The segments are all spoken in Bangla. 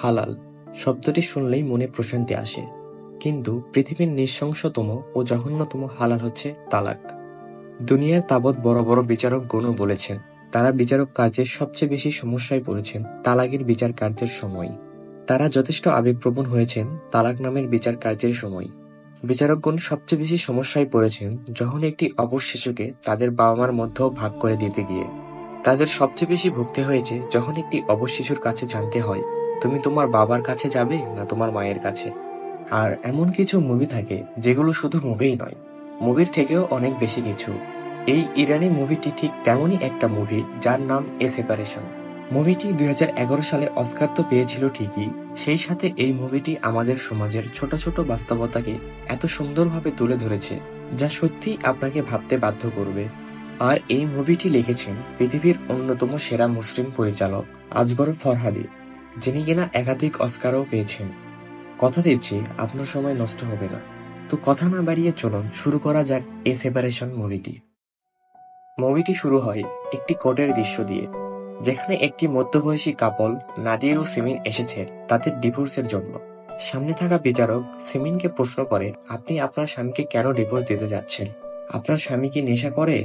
হালাল শব্দটি শুনলেই মনে প্রশান্তি আসে, কিন্তু পৃথিবীর নৃশংসতম ও জঘন্যতম হালাল হচ্ছে তালাক। দুনিয়ার তাবৎ বড় বড় বিচারকগণও বলেছেন, তারা বিচারক কার্যের সবচেয়ে বেশি সমস্যায় পড়েছেন তালাকের বিচার কার্যের সময়। তারা যথেষ্ট আবেগপ্রবণ হয়েছেন তালাক নামের বিচার কার্যের সময়। বিচারকগণ সবচেয়ে বেশি সমস্যায় পড়েছেন যখন একটি অবশ শিশুকে তাদের বাবা মার মধ্যেও ভাগ করে দিতে গিয়ে। তাদের সবচেয়ে বেশি ভুগতে হয়েছে যখন একটি অবশ শিশুর কাছে জানতে হয় তুমি তোমার বাবার কাছে যাবে না তোমার মায়ের কাছে। আর এমন কিছু মুভি থাকে যেগুলো শুধু মুভিই নয়, মুভির থেকেও অনেক বেশি কিছু। এই ইরানি মুভিটি ঠিক তেমনই একটা মুভি যার নাম এ সেপারেশন। মুভিটি 2011 সালে অস্কার তো পেয়েছিল ঠিকই, সেই সাথে এই মুভিটি আমাদের সমাজের ছোট ছোট বাস্তবতাকে এত সুন্দরভাবে তুলে ধরেছে যা সত্যিই আপনাকে ভাবতে বাধ্য করবে। আর এই মুভিটি লিখেছেন পৃথিবীর অন্যতম সেরা মুসলিম পরিচালক আজগর ফরহাদি, যিনি কিনা একাধিক অস্কারও পেয়েছেন। কথা দিচ্ছি আপনার সময় নষ্ট হবে না। তো কথা না বাড়িয়ে চলুন শুরু করা যাক এ সেপারেশন মুভিটি। মুভিটি শুরু হয় একটি কোর্টের দৃশ্য দিয়ে, যেখানে একটি মধ্যবয়সী কাপল নাদির ও সিমিন এসেছে তাদের ডিভোর্সের জন্য। সামনে থাকা বিচারক সিমিনকে প্রশ্ন করে, আপনি আপনার স্বামীকে কেন ডিভোর্স দিতে যাচ্ছেন? আপনার স্বামী কি নেশা করে?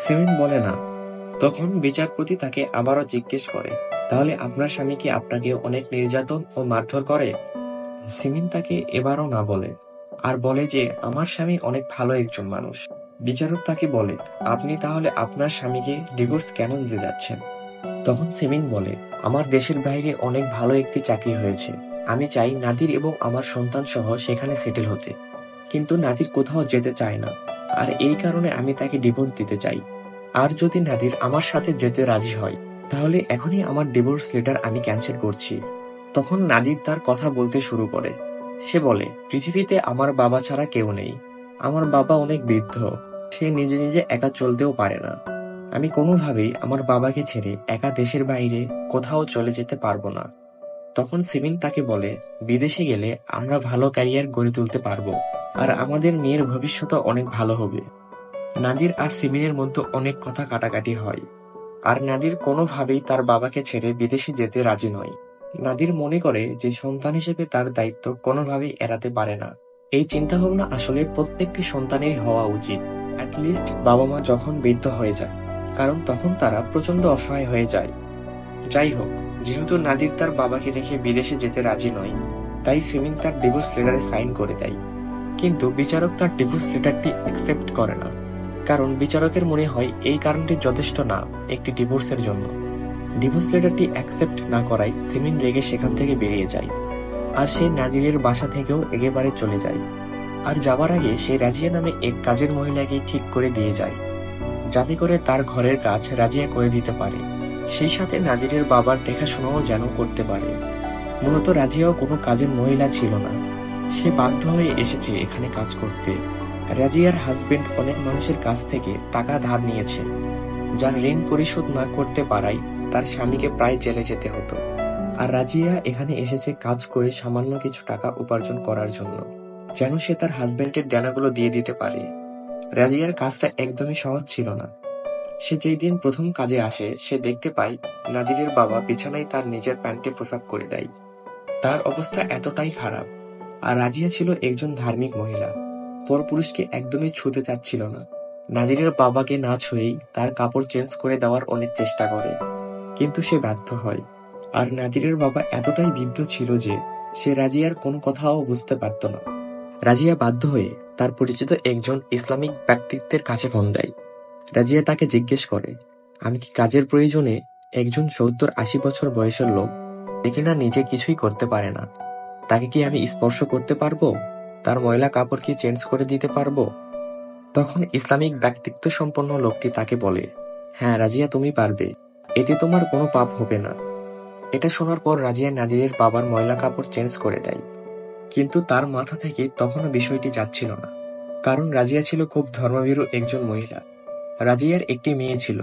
সিমিন বলে না। তখন বিচারপতি তাকে আবারও জিজ্ঞেস করে, তাহলে আপনার স্বামী কি আপনাকে অনেক নির্যাতন ও মারধর করে? সিমিন তাকে এবারও না বলে, আর বলে যে আমার স্বামী অনেক ভালো একজন মানুষ। বিচারক তাকে বলে, আপনি তাহলে আপনার স্বামীকে ডিভোর্স কেন দিতে যাচ্ছেন? তখন সিমিন বলে, আমার দেশের বাইরে অনেক ভালো একটি চাকরি হয়েছে, আমি চাই নাদির এবং আমার সন্তান সহ সেখানে সেটেল হতে। কিন্তু নাদির কোথাও যেতে চায় না, আর এই কারণে আমি তাকে ডিভোর্স দিতে চাই। আর যদি নাদির আমার সাথে যেতে রাজি হয়, তাহলে এখনই আমার ডিভোর্স লেটার আমি ক্যান্সেল করছি। তখন নাদির তার কথা বলতে শুরু করে। সে বলে, পৃথিবীতে আমার বাবা ছাড়া কেউ নেই। আমার বাবা অনেক বৃদ্ধ, সে নিজে নিজে একা চলতেও পারে না। আমি কোনোভাবেই আমার বাবাকে ছেড়ে একা দেশের বাইরে কোথাও চলে যেতে পারবো না। তখন সিমিন তাকে বলে, বিদেশে গেলে আমরা ভালো ক্যারিয়ার গড়ে তুলতে পারবো, আর আমাদের মেয়ের ভবিষ্যৎ অনেক ভালো হবে। নাদির আর সিমিনের মধ্যে অনেক কথা কাটাকাটি হয়, আর নাদির কোনোভাবেই তার বাবাকে ছেড়ে বিদেশে যেতে রাজি নয়। নাদির মনে করে যে সন্তান হিসেবে তার দায়িত্ব কোনোভাবেই এড়াতে পারে না। এই চিন্তাভাবনা আসলে প্রত্যেকটি সন্তানেরই হওয়া উচিত, অ্যাটলিস্ট বাবা মা যখন বৃদ্ধ হয়ে যায়, কারণ তখন তারা প্রচন্ড অসহায় হয়ে যায়। যাই হোক, যেহেতু নাদির তার বাবাকে রেখে বিদেশে যেতে রাজি নয়, তাই সিমিন তার ডিভোর্স লেটারে সাইন করে দেয়। কিন্তু বিচারক তার ডিভোর্স লেটারটি অ্যাকসেপ্ট করে না, কারণ বিচারকের মনে হয় এই কারণটি যথেষ্ট না একটি ডিভোর্সের জন্য। ডিভোর্স লেটারটি অ্যাকসেপ্ট না করায় সিমিন রেগে সেখান থেকে বেরিয়ে যায়, আর সে নাদিরের বাসা থেকেও একেবারে চলে যায়। আর যাবার আগে সে রাজিয়া নামে এক কাজের মহিলাকে ঠিক করে দিয়ে যায়, যাতে করে তার ঘরের কাজ রাজিয়া করে দিতে পারে, সেই সাথে নাদিরের বাবার দেখাশোনাও যেন করতে পারে। মূলত রাজিয়াও কোনো কাজের মহিলা ছিল না, সে বাধ্য হয়ে এসেছে এখানে কাজ করতে। রাজিয়ার হাজবেন্ড অনেক মানুষের কাছ থেকে টাকা ধার নিয়েছে, যার ঋণ পরিশোধ না করতে পারায় তার স্বামীকে প্রায় জেলে যেতে হতো। আর রাজিয়া এখানে এসেছে কাজ করে সামান্য কিছু টাকা উপার্জন করার জন্য, যেন সে তার হাজবেন্ডের দেনাগুলো দিয়ে দিতে পারে। রাজিয়ার কাজটা একদমই সহজ ছিল না। সে যেই দিন প্রথম কাজে আসে, সে দেখতে পায় নাদিরের বাবা বিছানায় তার নিজের প্যান্টে প্রসাব করে দেয়। তার অবস্থা এতটাই খারাপ। আর রাজিয়া ছিল একজন ধার্মিক মহিলা, পরপুরুষকে একদমই ছুঁতে চাচ্ছিল না। নাদিরের বাবাকে না ছুঁয়েই তার কাপড় চেঞ্জ করে দেওয়ার অনেক চেষ্টা করে, কিন্তু সে ব্যর্থ হয়। আর নাদিরের বাবা এতটাই বৃদ্ধ ছিল যে সে রাজিয়ার কোনো কথাও বুঝতে পারত না। রাজিয়া বাধ্য হয়ে তার পরিচিত একজন ইসলামিক ব্যক্তিত্বের কাছে ফোন দেয়। রাজিয়া তাকে জিজ্ঞেস করে, আমি কি কাজের প্রয়োজনে একজন 70-80 বছর বয়সের লোক, যে কিনা নিজে কিছুই করতে পারে না, তাকে কি আমি স্পর্শ করতে পারবো? তার ময়লা কাপড় কি চেঞ্জ করে দিতে পারবো? তখন ইসলামিক ব্যক্তিত্ব সম্পন্ন লোকটি তাকে বলে, হ্যাঁ রাজিয়া, তুমি পারবে, এতে তোমার কোনো পাপ হবে না। এটা শোনার পর রাজিয়া নাদিরের বাবার ময়লা কাপড় চেঞ্জ করে দেয়। কিন্তু তার মাথা থেকে তখনও বিষয়টি যাচ্ছিল না, কারণ রাজিয়া ছিল খুব ধর্মভীরু একজন মহিলা। রাজিয়ার একটি মেয়ে ছিল,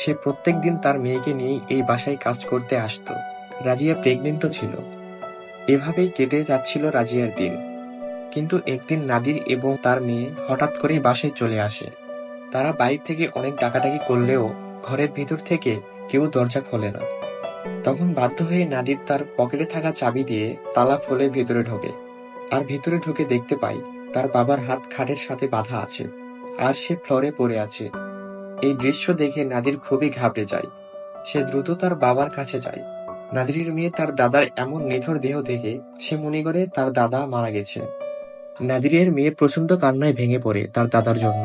সে প্রত্যেক দিন তার মেয়েকে নিয়ে এই বাসায় কাজ করতে আসতো। রাজিয়া প্রেগনেন্টও ছিল। এভাবেই কেটে যাচ্ছিল রাজিয়ার দিন। কিন্তু একদিন নাদির এবং তার মেয়ে হঠাৎ করেই বাসায় চলে আসে। তারা বাইরে থেকে অনেক ডাকাডাকি করলেও ঘরের ভিতর থেকে কেউ দরজা খোলে না। তখন বাধ্য হয়ে নাদির তার পকেটে থাকা চাবি দিয়ে তালা খুলে ভিতরে ঢোকে। আর ভিতরে ঢুকে দেখতে পাই তার বাবার হাত খাটের সাথে বাঁধা আছে, আর সে ফ্লোরে পড়ে আছে। এই দৃশ্য দেখে নাদির খুবই ঘাবড়ে যায়। সে দ্রুত তার বাবার কাছে যায়। নাদিরের মেয়ে তার দাদার এমন নিথর দেহ দেখে সে মনে করে তার দাদা মারা গেছে। নাদিরের মেয়ে প্রচন্ড কান্নায় ভেঙে পড়ে তার দাদার জন্য।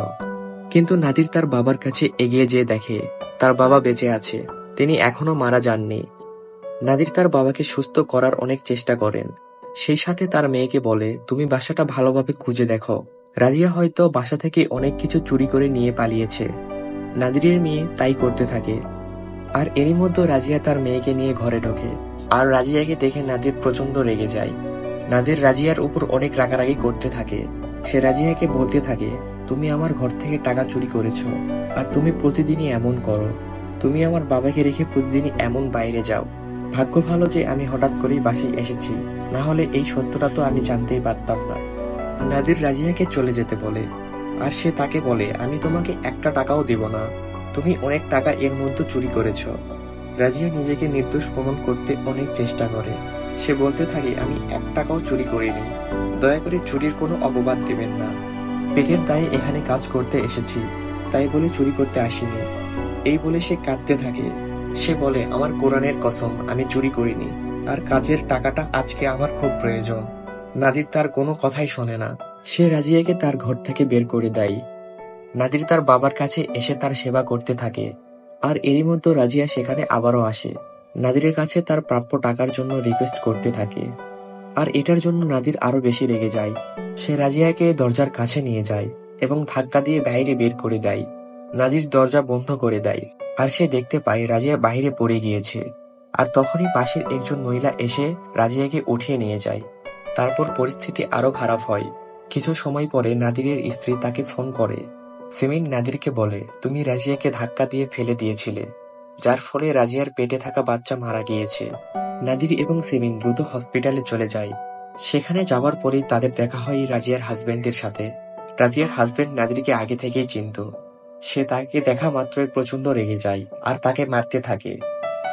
কিন্তু নাদির তার বাবার কাছে এগিয়ে যেয়ে দেখে তার বাবা বেঁচে আছে, তিনি এখনো মারা যাননি। নাদির তার বাবাকে সুস্থ করার অনেক চেষ্টা করেন। সেই সাথে তার মেয়েকে বলে, তুমি বাসাটা ভালোভাবে খুঁজে দেখো, রাজিয়া হয়তো বাসা থেকে অনেক কিছু চুরি করে নিয়ে পালিয়েছে। নাদিরের মেয়ে তাই করতে থাকে। আর এরই মধ্যে রাজিয়া তার মেয়েকে নিয়ে ঘরে ঢোকে। আর রাজিয়াকে দেখে নাদির প্রচন্ড রেগে যায়। নাদির রাজিয়ার উপর অনেক রাগারাগি করতে থাকে। সে রাজিয়াকে বলতে থাকে, তুমি আমার ঘর থেকে টাকা চুরি করেছো, আর তুমি প্রতিদিনই এমন করো। তুমি আমার বাবাকে রেখে প্রতিদিনই এমন বাইরে যাও। ভাগ্য ভালো যে আমি হঠাৎ করেই বাসায় এসেছি, না হলে এই সত্যটা তো আমি জানতেই পারতাম না। নাদির রাজিয়াকে চলে যেতে বলে। আর সে তাকে বলে, আমি তোমাকে একটা টাকাও দেব না, তুমি অনেক টাকা এর মধ্যে চুরি করেছ। রাজিয়া নিজেকে নির্দোষ প্রমাণ করতে অনেক চেষ্টা করে। সে বলতে থাকে, আমি এক টাকাও চুরি করিনি, দয়া করে চুরির কোনো অপবাদ দেবেন না। পেটের দায়ে এখানে কাজ করতে এসেছি, তাই বলে চুরি করতে আসিনি। এই বলে সে কাঁদতে থাকে। সে বলে, আমার কোরআনের কসম, আমি চুরি করিনি, আর কাজের টাকাটা আজকে আমার খুব প্রয়োজন। নাদির তার কোনো কথাই শোনে না। সে রাজিয়াকে তার ঘর থেকে বের করে দেয়। নাদির তার বাবার কাছে এসে তার সেবা করতে থাকে। আর এরই মধ্যে রাজিয়া সেখানে আবারও আসে। নাদিরের কাছে তার প্রাপ্য টাকার জন্য রিকোয়েস্ট করতে থাকে। আর এটার জন্য নাদির আরো বেশি রেগে যায়। সে রাজিয়াকে দরজার কাছে নিয়ে যায় এবং ধাক্কা দিয়ে বাইরে বের করে দেয়। নাদির দরজা বন্ধ করে দেয়। আর সে দেখতে পায় রাজিয়া বাইরে পড়ে গিয়েছে। আর তখনই পাশের একজন মহিলা এসে রাজিয়াকে উঠিয়ে নিয়ে যায়। তারপর পরিস্থিতি আরো খারাপ হয়। কিছু সময় পরে নাদিরের স্ত্রী তাকে ফোন করে। সিমিন নাদিরকে বলে, তুমি রাজিয়াকে ধাক্কা দিয়ে ফেলে দিয়েছিলে, যার ফলে রাজিয়ার পেটে থাকা বাচ্চা মারা গিয়েছে। নাদির এবং সিমিন দ্রুত হসপিটালে চলে যায়। সেখানে যাওয়ার পরেই তাদের দেখা হয় রাজিয়ার হাজবেন্ডের সাথে। রাজিয়ার হাজবেন্ড নাদিরকে আগে থেকেই চিনত। সে তাকে দেখা মাত্রই প্রচন্ড রেগে যায় আর তাকে মারতে থাকে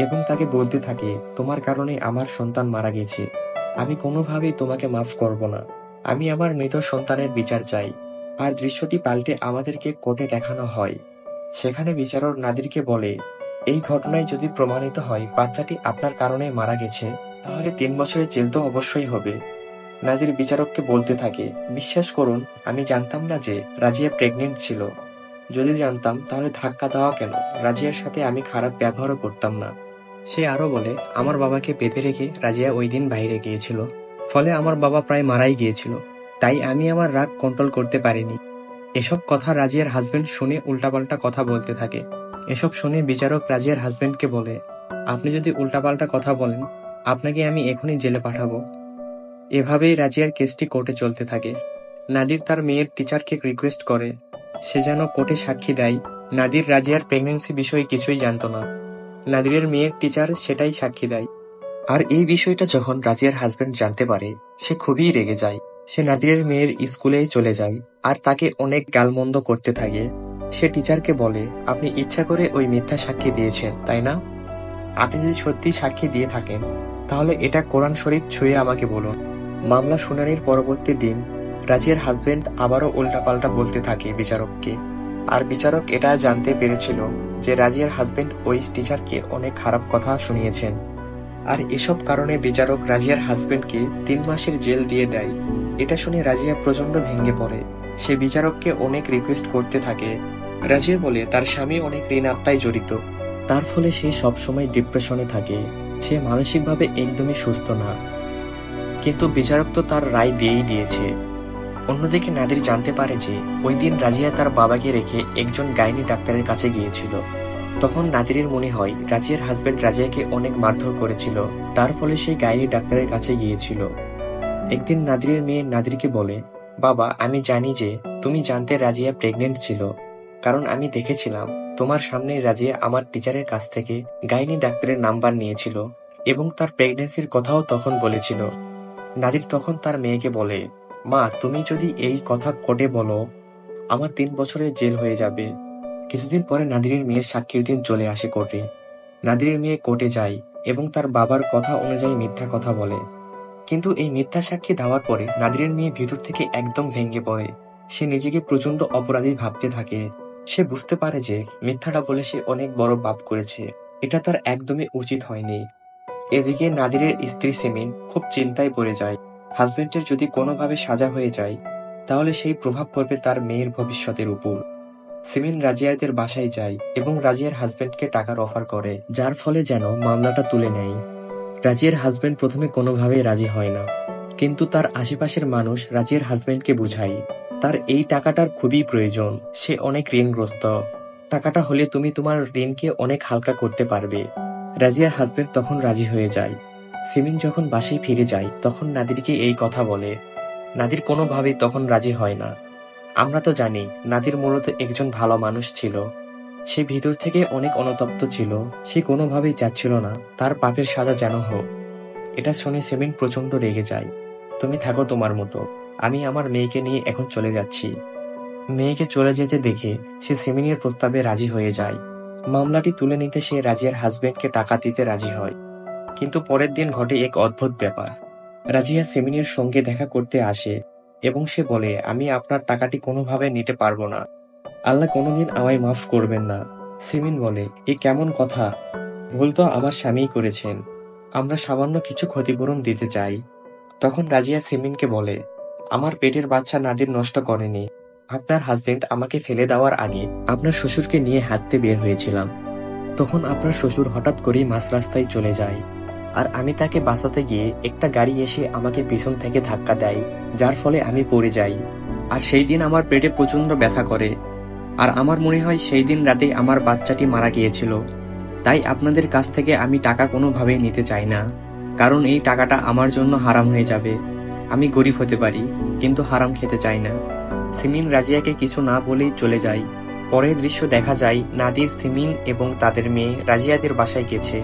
এবং তাকে বলতে থাকে, তোমার কারণে আমার সন্তান মারা গেছে, আমি কোনোভাবেই তোমাকে মাফ করব না। আমি আমার মৃত সন্তানের বিচার চাই। আর দৃশ্যটি পাল্টে আমাদেরকে কোর্টে দেখানো হয়। সেখানে বিচারক নাদিরকে বলে, এই ঘটনায় যদি প্রমাণিত হয় বাচ্চাটি আপনার কারণে মারা গেছে, তাহলে 3 বছরের জেল তো অবশ্যই হবে। নাদির বিচারককে বলতে থাকে, বিশ্বাস করুন, আমি জানতাম না যে রাজিয়া প্রেগনেন্ট ছিল। যদি জানতাম তাহলে ধাক্কা দেওয়া কেন, রাজিয়ার সাথে আমি খারাপ ব্যবহারও করতাম না। সে আরো বলে, আমার বাবাকে বেঁধে রেখে রাজিয়া ওই দিন বাইরে গিয়েছিল, ফলে আমার বাবা প্রায় মারাই গিয়েছিল, তাই আমি আমার রাগ কন্ট্রোল করতে পারিনি। এসব কথা রাজিয়ার হাজবেন্ড শুনে উল্টাপাল্টা কথা বলতে থাকে। এসব শুনে বিচারক রাজিয়ার হাজবেন্ডকে বলে, আপনি যদি উল্টাপাল্টা কথা বলেন, আপনাকে আমি এখনই জেলে পাঠাবো। এভাবেই রাজিয়ার কেসটি কোর্টে চলতে থাকে। নাদির তার মেয়ের টিচারকে রিকোয়েস্ট করে সে যেন কোর্টে সাক্ষী দেয়। নাদির রাজিয়ার প্রেগন্যান্সি বিষয়ে কিছুই জানতো না। নাদিরের মেয়ের টিচার সেটাই সাক্ষী দেয়। আর এই বিষয়টা যখন রাজিয়ার হাজবেন্ড জানতে পারে, সে খুবই রেগে যায়। সে নাদিরের মেয়ের স্কুলে চলে যায় আর তাকে অনেক গালমন্দ করতে থাকে। সে টিচারকে বলে, আপনি ইচ্ছা করে ওই মিথ্যা সাক্ষী দিয়েছেন, তাই না? আপনি যদি সত্যি সাক্ষী দিয়ে থাকেন, তাহলে এটা কোরআন শরীফ ছুঁয়ে আমাকে বলুন। মামলা শুনানির পরবর্তী দিন রাজিয়ার হাজবেন্ড আবারও উল্টাপাল্টা বলতে থাকে বিচারককে। আর বিচারক এটা জানতে পেরেছিল যে রাজিয়ার হাজবেন্ড ওই টিচারকে অনেক খারাপ কথা শুনিয়েছেন। আর এসব কারণে বিচারক রাজিয়ার হাজবেন্ডকে 3 মাসের জেল দিয়ে দেয়। এটা শুনে রাজিয়া প্রচন্ড ভেঙে পড়ে। সে বিচারককে অনেক রিকোয়েস্ট করতে থাকে। রাজিয়া বলে তার স্বামী অনেক ঋণ আত্মায় জড়িত, তার ফলে সে সবসময় ডিপ্রেশনে থাকে। সে মানসিকভাবে একদমই সুস্থ না। কিন্তু বিচারক তো তার রায় দিয়েই দিয়েছে। অন্যদিকে নাদির জানতে পারে যে ওই দিন রাজিয়া তার বাবাকে রেখে একজন গাইনি ডাক্তারের কাছে গিয়েছিল। তখন নাদিরের মনে হয় রাজিয়ার হাজবেন্ড রাজিয়াকে অনেক মারধর করেছিল, তার ফলে সে গাইনি ডাক্তারের কাছে গিয়েছিল। একদিন নাদিরের মেয়ে নাদিরকে বলে, বাবা, আমি জানি যে তুমি জানতে রাজিয়া প্রেগনেন্ট ছিল, কারণ আমি দেখেছিলাম তোমার সামনে রাজিয়া আমার টিচারের কাছ থেকে গাইনি ডাক্তারের নাম্বার নিয়েছিল এবং তার প্রেগনেন্সির কথাও তখন বলেছিল। নাদির তখন তার মেয়েকে বলে, মা, তুমি যদি এই কথা কোর্টে বলো, আমার 3 বছরের জেল হয়ে যাবে। কিছুদিন পরে নাদিরের মেয়ের সাক্ষীর দিন চলে আসে কোর্টে। নাদিরের মেয়ে কোর্টে যায় এবং তার বাবার কথা অনুযায়ী মিথ্যা কথা বলে। কিন্তু এই মিথ্যা সাক্ষী দেওয়ার পরে নাদিরের মেয়ে ভিতর থেকে একদম ভেঙে পড়ে। সে নিজেকে প্রচন্ড অপরাধী ভাবতে থাকে। সে বুঝতে পারে যে মিথ্যাটা বলে সে অনেক বড় পাপ করেছে, এটা তার একদমই উচিত হয়নি। এদিকে নাদিরের স্ত্রী সিমিন খুব চিন্তায় পড়ে যায়। হাজবেন্ডের যদি কোনোভাবে সাজা হয়ে যায় তাহলে সেই প্রভাব পড়বে তার মেয়ের ভবিষ্যতের উপর। সিমিন রাজিয়াদের বাসায় যায় এবং রাজিয়ার হাজবেন্ডকে টাকার অফার করে, যার ফলে যেন মামলাটা তুলে নেয়। রাজিয়ার হাজবেন্ড প্রথমে কোনোভাবেই রাজি হয় না, কিন্তু তার আশেপাশের মানুষ রাজিয়ার হাজবেন্ডকে বুঝায় তার এই টাকাটার খুবই প্রয়োজন। সে অনেক ঋণগ্রস্ত, টাকাটা হলে তুমি তোমার ঋণকে অনেক হালকা করতে পারবে। রাজিয়ার হাজবেন্ড তখন রাজি হয়ে যায়। সিমিন যখন বাসায় ফিরে যায় তখন নাদিরকে এই কথা বলে। নাদির কোনোভাবেই তখন রাজি হয় না। আমরা তো জানি নাদির মূলত একজন ভালো মানুষ ছিল। সে ভিতর থেকে অনেক অনুতপ্ত ছিল। সে কোনোভাবেই চাচ্ছিল না তার পাপের সাজা যেন হোক। এটা শুনে সেমিন প্রচন্ড রেগে যায়। তুমি থাকো তোমার মতো, আমি আমার মেয়েকে নিয়ে এখন চলে যাচ্ছি। মেয়েকে চলে যেতে দেখে সে সেমিনের প্রস্তাবে রাজি হয়ে যায়। মামলাটি তুলে নিতে সে রাজিয়ার হাজবেন্ডকে টাকা দিতে রাজি হয়। কিন্তু পরের দিন ঘটে এক অদ্ভুত ব্যাপার। রাজিয়া সেমিনের সঙ্গে দেখা করতে আসে এবং সে বলে, আমি আপনার টাকাটি কোনোভাবে নিতে পারবো না। আল্লাহ কোনোদিন আমায় মাফ করবেন না। সিমিন বলে, এ কেমন কথা? ভুল তো আমার স্বামীই করেছেন, আমরা সামান্য কিছু ক্ষতিপূরণ দিতে চাই। তখন রাজিয়া সিমিনকে বলে, আমার পেটের বাচ্চা নাদির নষ্ট করেনি। আপনার হাজবেন্ড আমাকে ফেলে দেওয়ার আগে আপনার শ্বশুরকে নিয়ে হাঁটতে বের হয়েছিলাম। তখন আপনার শ্বশুর হঠাৎ করেই মাঝ রাস্তায় চলে যায়, আর আমি তাকে বাঁচাতে গিয়ে একটা গাড়ি এসে আমাকে পিছন থেকে ধাক্কা দেয়, যার ফলে আমি পড়ে যাই। আর সেই দিন আমার পেটে প্রচন্ড ব্যথা করে। আর আমার মনে হয় সেই দিন রাতে আমার বাচ্চাটি মারা গিয়েছিল। তাই আপনাদের কাছ থেকে আমি টাকা কোনোভাবেই নিতে চাই না, কারণ এই টাকাটা আমার জন্য হারাম হয়ে যাবে। আমি গরিব হতে পারি, কিন্তু হারাম খেতে চাই না। সিমিন রাজিয়াকে কিছু না বলেই চলে যায়। পরের দৃশ্য দেখা যায়, নাদির, সিমিন এবং তাদের মেয়ে রাজিয়াদের বাসায় গেছে।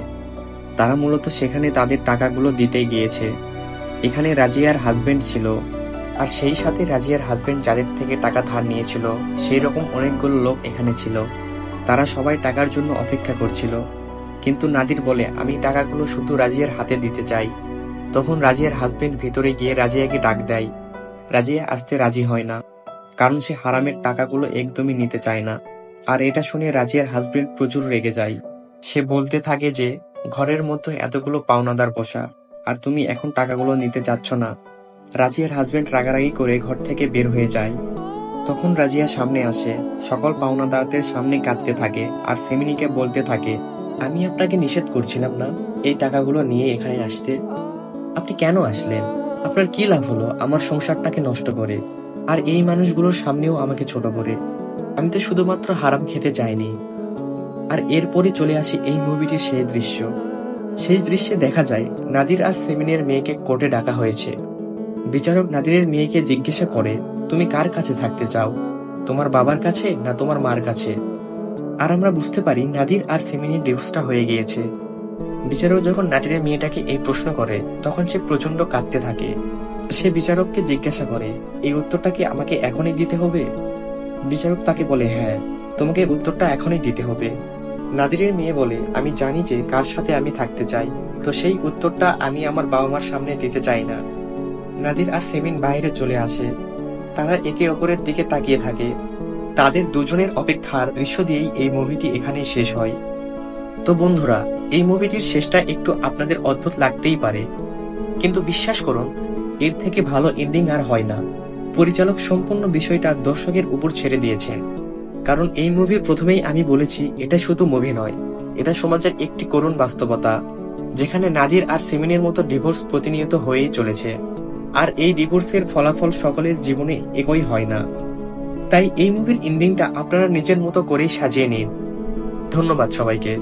তারা মূলত সেখানে তাদের টাকাগুলো দিতে গিয়েছে। এখানে রাজিয়ার হাজবেন্ড ছিল, আর সেই সাথে রাজিয়ার হাজবেন্ড যাদের থেকে টাকা ধার নিয়েছিল সেই রকম অনেকগুলো লোক এখানে ছিল। তারা সবাই টাকার জন্য অপেক্ষা করছিল। কিন্তু নাদির বলে, আমি টাকাগুলো শুধু রাজিয়ার হাতে দিতে চাই। তখন রাজিয়ার হাজবেন্ড ভিতরে গিয়ে রাজিয়াকে ডাক দেয়। রাজিয়া আসতে রাজি হয় না, কারণ সে হারামের টাকাগুলো একদমই নিতে চায় না। আর এটা শুনে রাজিয়ার হাজবেন্ড প্রচুর রেগে যায়। সে বলতে থাকে যে ঘরের মধ্যে এতগুলো পাওনাদার বসা, আর তুমি এখন টাকাগুলো নিতে যাচ্ছ না। রাজিয়ার হাজবেন্ড রাগারাগি করে ঘর থেকে বের হয়ে যায়। তখন রাজিয়া সামনে আসে, সকল পাওনাদারদের সামনে কাঁদতে থাকে আর সেমিনিকে বলতে থাকে, আমি আপনাকে নিষেধ করছিলাম না এই টাকাগুলো নিয়ে এখানে আসতে? আপনি কেন আসলেন? আপনার কি লাভ হলো আমার সংসারটাকে নষ্ট করে, আর এই মানুষগুলোর সামনেও আমাকে ছোট করে? আমি তো শুধুমাত্র হারাম খেতে চাইনি। আর এরপরে চলে আসি এই মুভিটির সেই দৃশ্য। সেই দৃশ্যে দেখা যায় নাদির আর সেমিনের মেয়েকে কোর্টে ডাকা হয়েছে। বিচারক নাদিরের মেয়েকে জিজ্ঞাসা করে, তুমি কার কাছে থাকতে চাও, তোমার বাবার কাছে না তোমার মার কাছে? আর আমরা বুঝতে পারি নাদির আর সেমিনের ডিভোর্সটা হয়ে গিয়েছে। বিচারক যখন নাদিরের মেয়েটাকে এই প্রশ্ন করে তখন সে প্রচন্ড কাঁদতে থাকে। সে বিচারককে জিজ্ঞাসা করে, এই উত্তরটা কি আমাকে এখনই দিতে হবে? বিচারক তাকে বলে, হ্যাঁ, তোমাকে উত্তরটা এখনই দিতে হবে। নাদিরের মেয়ে বলে, আমি জানি যে কার সাথে আমি থাকতে চাই, তো সেই উত্তরটা আমি আমার বাবা মার সামনে দিতে চাই না। নাদির আর সেমিন বাইরে চলে আসে। তারা একে অপরের দিকে তাকিয়ে থাকে। তাদের দুজনের অপেক্ষার দৃশ্য দিয়েই এই মুভিটি এখানেই শেষ হয়। তো বন্ধুরা, এই মুভিটির শেষটা একটু আপনাদের অদ্ভুত লাগতেই পারে, কিন্তু বিশ্বাস করুন এর থেকে ভালো এন্ডিং আর হয় না। পরিচালক সম্পূর্ণ বিষয়টা দর্শকের উপর ছেড়ে দিয়েছেন, কারণ এই মুভির প্রথমেই আমি বলেছি এটা শুধু মুভি নয়, এটা সমাজের একটি করুণ বাস্তবতা, যেখানে নাদির আর সেমিনের মতো ডিভোর্স প্রতিনিয়ত হয়েই চলেছে। আর এই ডিভোর্সের ফলাফল সকলের জীবনে একই হয় না। তাই এই মুভির এন্ডিংটা আপনারা নিজের মতো করেই সাজিয়ে নিন। ধন্যবাদ সবাইকে।